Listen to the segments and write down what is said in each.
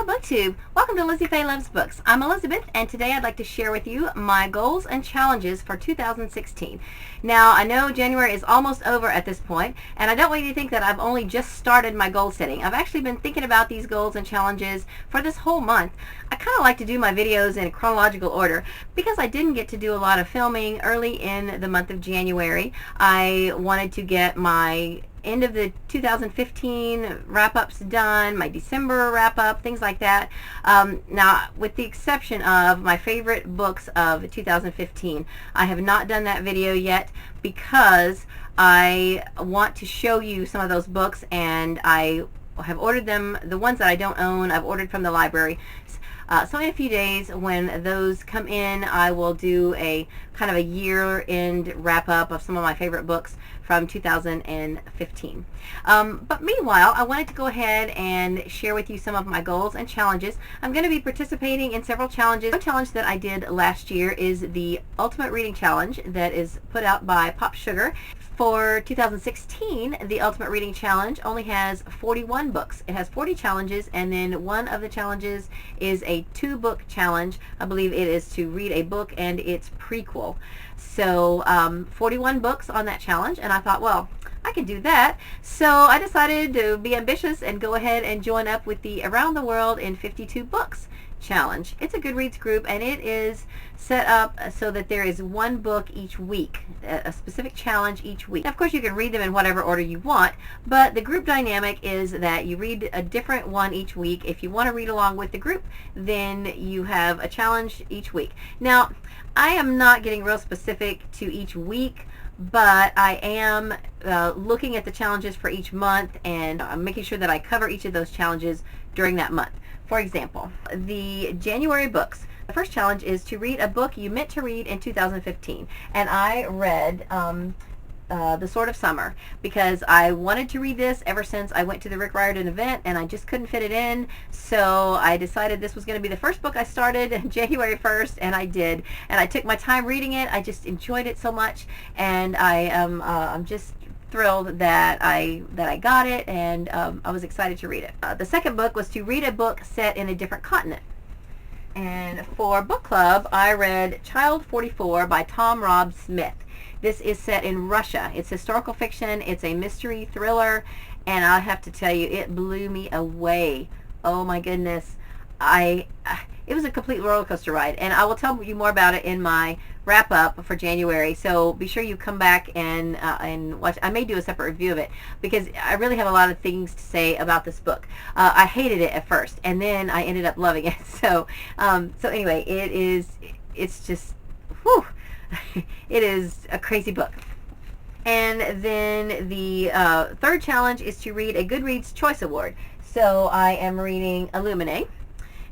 Hello BookTube! Welcome to Lizzie Faye Loves Books. I'm Elizabeth, and today I'd like to share with you my goals and challenges for 2016. Now, I know January is almost over at this point, and I don't want you to think that I've only just started my goal setting. I've actually been thinking about these goals and challenges for this whole month. I kind of like to do my videos in chronological order because I didn't get to do a lot of filming early in the month of January. I wanted to get my end of the 2015 wrap-ups done, my December wrap-up, things like that. Now, with the exception of my favorite books of 2015, I have not done that video yet because I want to show you some of those books, and I have ordered them. The ones that I don't own, I've ordered from the library. So in a few days, when those come in, I will do a kind of a year-end wrap-up of some of my favorite books from 2015. But meanwhile, I wanted to go ahead and share with you some of my goals and challenges. I'm going to be participating in several challenges. One challenge that I did last year is the Ultimate Reading Challenge that is put out by Popsugar. For 2016, the Ultimate Reading Challenge only has 41 books. It has 40 challenges, and then one of the challenges is a 2-book challenge. I believe it is to read a book and its prequel. So 41 books on that challenge, and I thought, well, I can do that. So I decided to be ambitious and go ahead and join up with the Around the World in 52 Books challenge. It's a Goodreads group, and it is set up so that there is one book each week, a specific challenge each week. Now, of course, you can read them in whatever order you want, but the group dynamic is that you read a different one each week. If you want to read along with the group, then you have a challenge each week. Now, I am not getting real specific to each week, but I am looking at the challenges for each month, and I'm making sure that I cover each of those challenges during that month. For example, the January books. The first challenge is to read a book you meant to read in 2015, and I read The Sword of Summer because I wanted to read this ever since I went to the Rick Riordan event, and I just couldn't fit it in, so I decided this was going to be the first book I started January 1st, and I did, and I took my time reading it. I just enjoyed it so much, and I'm just thrilled that I got it, and I was excited to read it. The second book was to read a book set in a different continent. And for book club, I read Child 44 by Tom Rob Smith. This is set in Russia. It's historical fiction. It's a mystery thriller, and I have to tell you, it blew me away. Oh my goodness. It was a complete roller coaster ride, and I will tell you more about it in my wrap up for January, so be sure you come back and watch. I may do a separate review of it because I really have a lot of things to say about this book. I hated it at first, and then I ended up loving it. So anyway, it's just, whew, it is a crazy book. And then the third challenge is to read a Goodreads Choice Award. So I am reading Illuminate,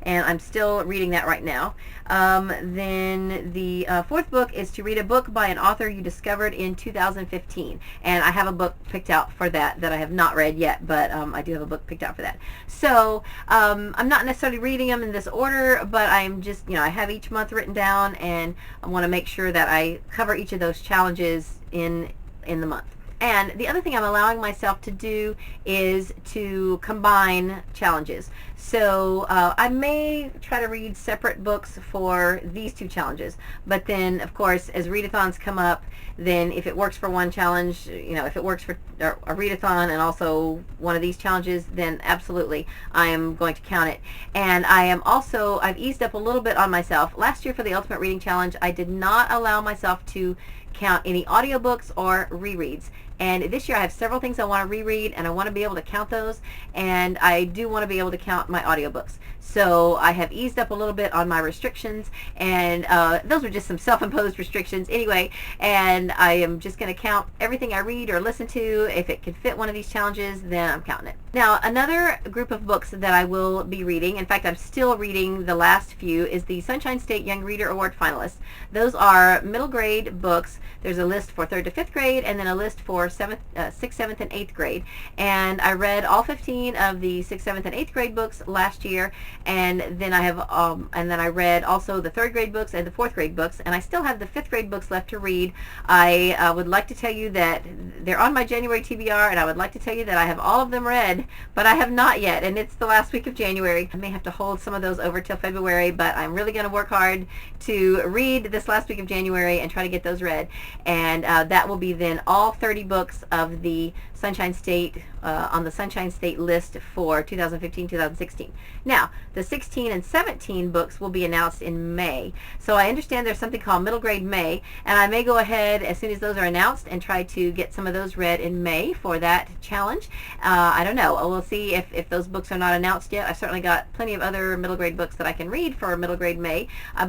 and I'm still reading that right now. Then the fourth book is to read a book by an author you discovered in 2015, and I have a book picked out for that I have not read yet, but I do have a book picked out for that. So I'm not necessarily reading them in this order, but I'm just, I have each month written down, and I want to make sure that I cover each of those challenges in the month. And the other thing I'm allowing myself to do is to combine challenges. So I may try to read separate books for these two challenges, but then of course as readathons come up, then if it works for one challenge, if it works for a readathon and also one of these challenges, then absolutely I am going to count it. And I've eased up a little bit on myself. Last year for the Ultimate Reading Challenge, I did not allow myself to count any audiobooks or rereads. And this year I have several things I want to reread, and I want to be able to count those, and I do want to be able to count my audiobooks. So I have eased up a little bit on my restrictions, and those are just some self-imposed restrictions anyway, and I am just going to count everything I read or listen to. If it can fit one of these challenges, then I'm counting it. Now, another group of books that I will be reading, in fact I'm still reading the last few, is the Sunshine State Young Reader Award finalists. Those are middle grade books. There's a list for 3rd to 5th grade, and then a list for 6th, 7th, and 8th grade. And I read all 15 of the 6th, 7th, and 8th grade books last year, and then I read also the 3rd grade books and the 4th grade books, and I still have the 5th grade books left to read. I would like to tell you that they're on my January TBR, and I would like to tell you that I have all of them read read, but I have not yet, and it's the last week of January. I may have to hold some of those over till February, but I'm really going to work hard to read this last week of January and try to get those read. And that will be then all 30 books of the Sunshine State, on the Sunshine State list for 2015-2016. Now, the 16 and 17 books will be announced in May. So I understand there's something called Middle Grade May, and I may go ahead as soon as those are announced and try to get some of those read in May for that challenge. I don't know. We'll see if those books are not announced yet. I've certainly got plenty of other middle grade books that I can read for Middle Grade May. I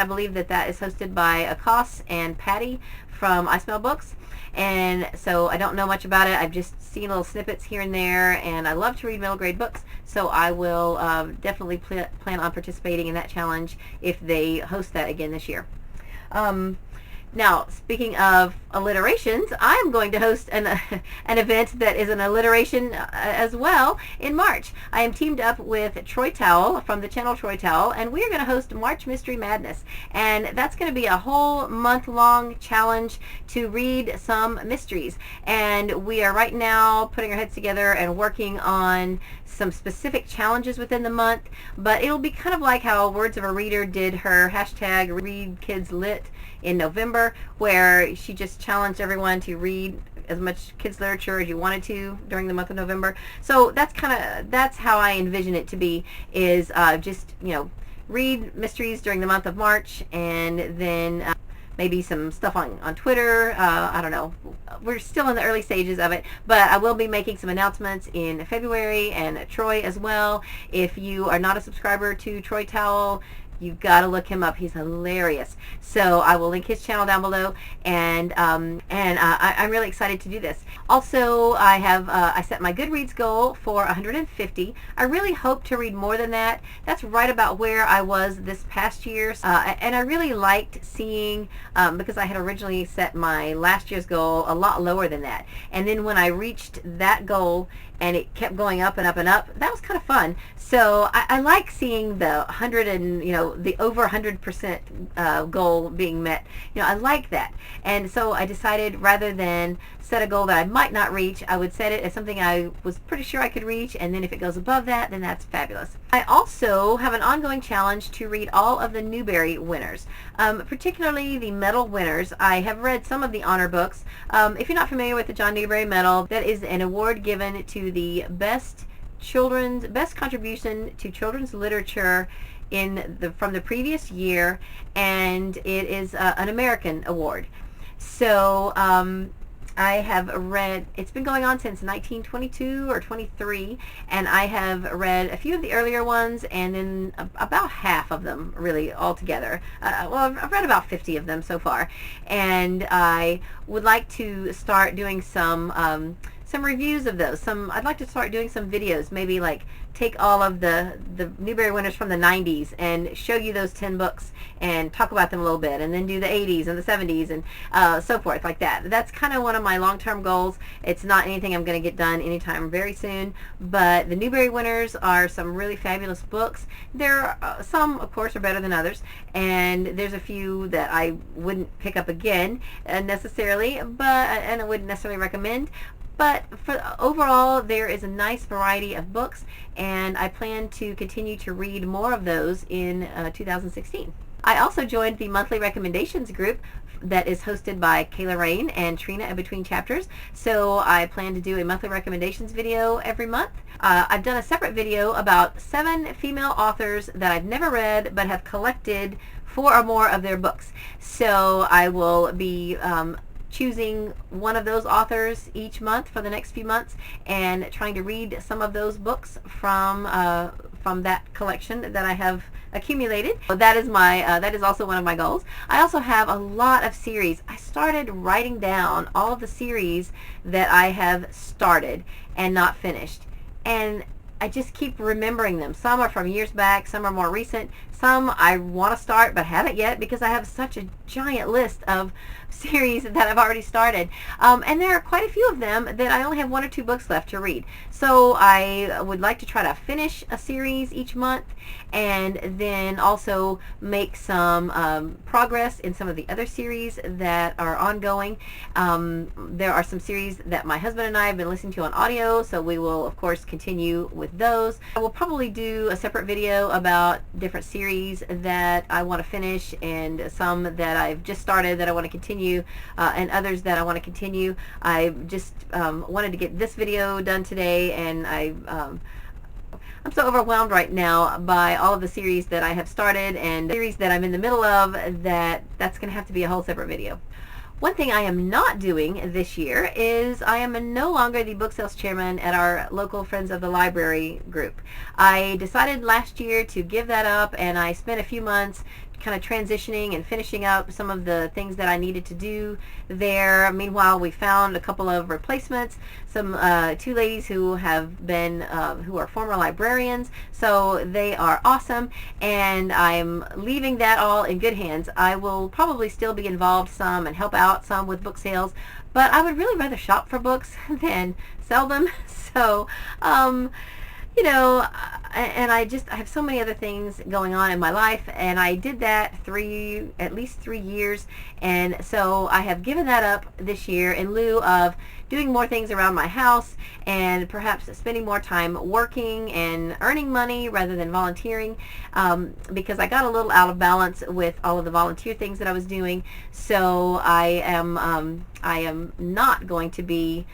believe that is hosted by Cohost and Patty from I Smell Books. And so I don't know much about it. I've just seen little snippets here and there, and I love to read middle grade books, so I will definitely plan on participating in that challenge if they host that again this year. Now, speaking of alliterations, I'm going to host an event that is an alliteration as well in March. I am teamed up with Troy Towell from the channel Troy Towell, and we are going to host March Mystery Madness. And that's going to be a whole month-long challenge to read some mysteries. And we are right now putting our heads together and working on some specific challenges within the month. But it'll be kind of like how Words of a Reader did her hashtag Read Kids Lit in November, where she just challenged everyone to read as much kids literature as you wanted to during the month of November. So that's how I envision it to be, is just, read mysteries during the month of March, and then maybe some stuff on Twitter. I don't know. We're still in the early stages of it, but I will be making some announcements in February, and Troy as well. If you are not a subscriber to Troy Towell, you've got to look him up. He's hilarious. So I will link his channel down below, and I'm really excited to do this. Also, I set my Goodreads goal for 150. I really hope to read more than that. That's right about where I was this past year, and I really liked seeing, because I had originally set my last year's goal a lot lower than that, and then when I reached that goal and it kept going up and up and up, that was kind of fun. So I like seeing the 100 and the over 100% goal being met. I like that, and so I decided, rather than set a goal that I might not reach, I would set it as something I was pretty sure I could reach, and then if it goes above that, then that's fabulous. I also have an ongoing challenge to read all of the Newbery winners, particularly the medal winners. I have read some of the honor books. If you're not familiar with the John Newbery Medal, that is an award given to the best contribution to children's literature from the previous year, and it is an American award. So I have read, it's been going on since 1922 or 23, and I have read a few of the earlier ones, and then about half of them really altogether. Well, I've read about 50 of them so far, and I would like to start doing some reviews of those. I'd like to start doing some videos, maybe like take all of the Newbery winners from the 90s and show you those 10 books and talk about them a little bit, and then do the 80s and the 70s and so forth, like that. That's kind of one of my long-term goals. It's not anything I'm going to get done anytime very soon, but the Newbery winners are some really fabulous books. There are some, of course, are better than others, and there's a few that I wouldn't pick up again necessarily, and I wouldn't necessarily recommend. But overall, there is a nice variety of books, and I plan to continue to read more of those in 2016. I also joined the monthly recommendations group that is hosted by Kayla Rain and Trina in Between Chapters. So I plan to do a monthly recommendations video every month. I've done a separate video about 7 female authors that I've never read but have collected 4 or more of their books. So I will be choosing one of those authors each month for the next few months, and trying to read some of those books from that collection that I have accumulated. So that is also one of my goals. I also have a lot of series. I started writing down all of the series that I have started and not finished, and I just keep remembering them. Some are from years back, some are more recent, some I want to start but haven't yet because I have such a giant list of series that I've already started. And there are quite a few of them that I only have 1 or 2 books left to read. So I would like to try to finish a series each month and then also make some progress in some of the other series that are ongoing. There are some series that my husband and I have been listening to on audio, so we will of course continue with those. I will probably do a separate video about different series that I want to finish and some that I've just started that I want to continue and others that I want to continue. I just wanted to get this video done today, and I'm so overwhelmed right now by all of the series that I have started and series that I'm in the middle of that's going to have to be a whole separate video. One thing I am not doing this year is I am no longer the book sales chairman at our local Friends of the Library group. I decided last year to give that up, and I spent a few months kind of transitioning and finishing up some of the things that I needed to do there. Meanwhile, we found a couple of replacements, some 2 ladies who have been who are former librarians, so they are awesome, and I'm leaving that all in good hands. I will probably still be involved some and help out some with book sales, but I would really rather shop for books than sell them. So you know, and I have so many other things going on in my life, and I did that at least 3 years, and so I have given that up this year in lieu of doing more things around my house and perhaps spending more time working and earning money rather than volunteering, because I got a little out of balance with all of the volunteer things that I was doing. So I am not going to be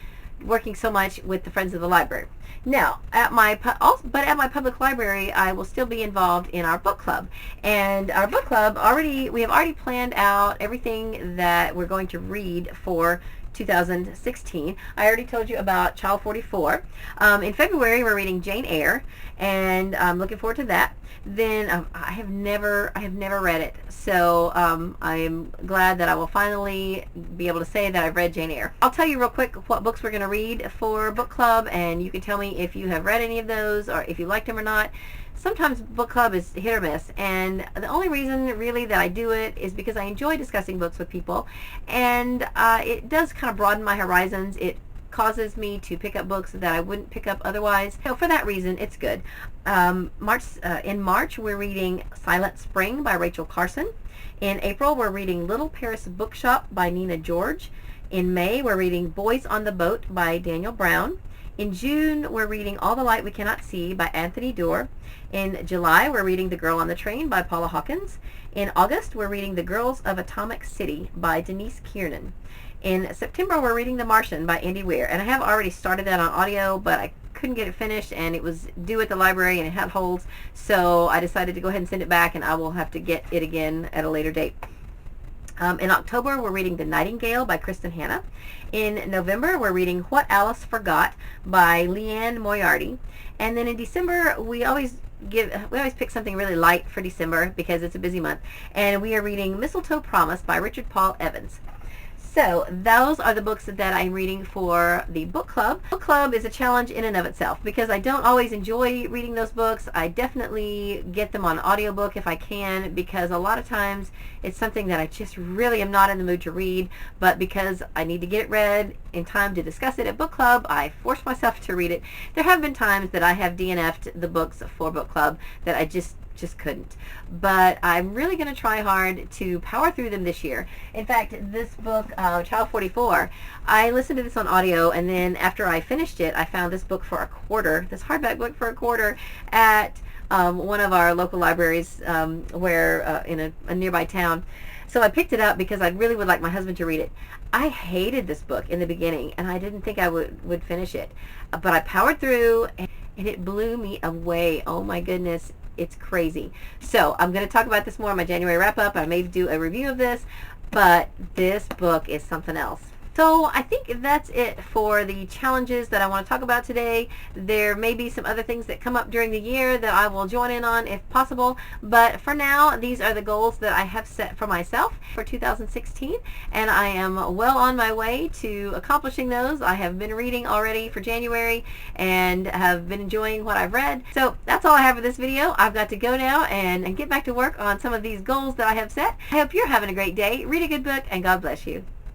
working so much with the Friends of the Library. Now, at my public library, I will still be involved in our book club. And our book club, we have already planned out everything that we're going to read for 2016. I already told you about Child 44. In February, we're reading Jane Eyre, and I'm looking forward to that. Then I have never read it, so I'm glad that I will finally be able to say that I've read Jane Eyre. I'll tell you real quick what books we're going to read for book club, and you can tell me if you have read any of those or if you liked them or not. Sometimes book club is hit or miss, and the only reason really that I do it is because I enjoy discussing books with people, and it does kind of broaden my horizons. It causes me to pick up books that I wouldn't pick up otherwise. So for that reason, it's good. In March, we're reading Silent Spring by Rachel Carson. In April, we're reading Little Paris Bookshop by Nina George. In May, we're reading Boys on the Boat by Daniel Brown. In June, we're reading All the Light We Cannot See by Anthony Doerr. In July, we're reading The Girl on the Train by Paula Hawkins. In August, we're reading The Girls of Atomic City by Denise Kiernan. In September, we're reading The Martian by Andy Weir, and I have already started that on audio, but I couldn't get it finished, and it was due at the library, and it had holes, so I decided to go ahead and send it back, and I will have to get it again at a later date. In October, we're reading The Nightingale by Kristen Hanna. In November, we're reading What Alice Forgot by Leanne Moriarty. And then in December, we always pick something really light for December because it's a busy month, and we are reading Mistletoe Promise by Richard Paul Evans. So those are the books that I'm reading for the book club. Book club is a challenge in and of itself because I don't always enjoy reading those books. I definitely get them on audiobook if I can, because a lot of times it's something that I just really am not in the mood to read, but because I need to get it read in time to discuss it at book club, I force myself to read it. There have been times that I have DNF'd the books for book club that I just couldn't, but I'm really going to try hard to power through them this year. In fact, this book, Child 44, I listened to this on audio, and then after I finished it, I found this book for a quarter, this hardback book for a quarter at one of our local libraries where in a nearby town. So I picked it up because I really would like my husband to read it. I hated this book in the beginning, and I didn't think I would finish it, but I powered through, and it blew me away. Oh my goodness. It's crazy. So I'm going to talk about this more in my January wrap-up. I may do a review of this, but this book is something else. So I think that's it for the challenges that I want to talk about today. There may be some other things that come up during the year that I will join in on if possible, but for now these are the goals that I have set for myself for 2016, and I am well on my way to accomplishing those. I have been reading already for January and have been enjoying what I've read. So that's all I have for this video. I've got to go now and get back to work on some of these goals that I have set. I hope you're having a great day. Read a good book, and God bless you.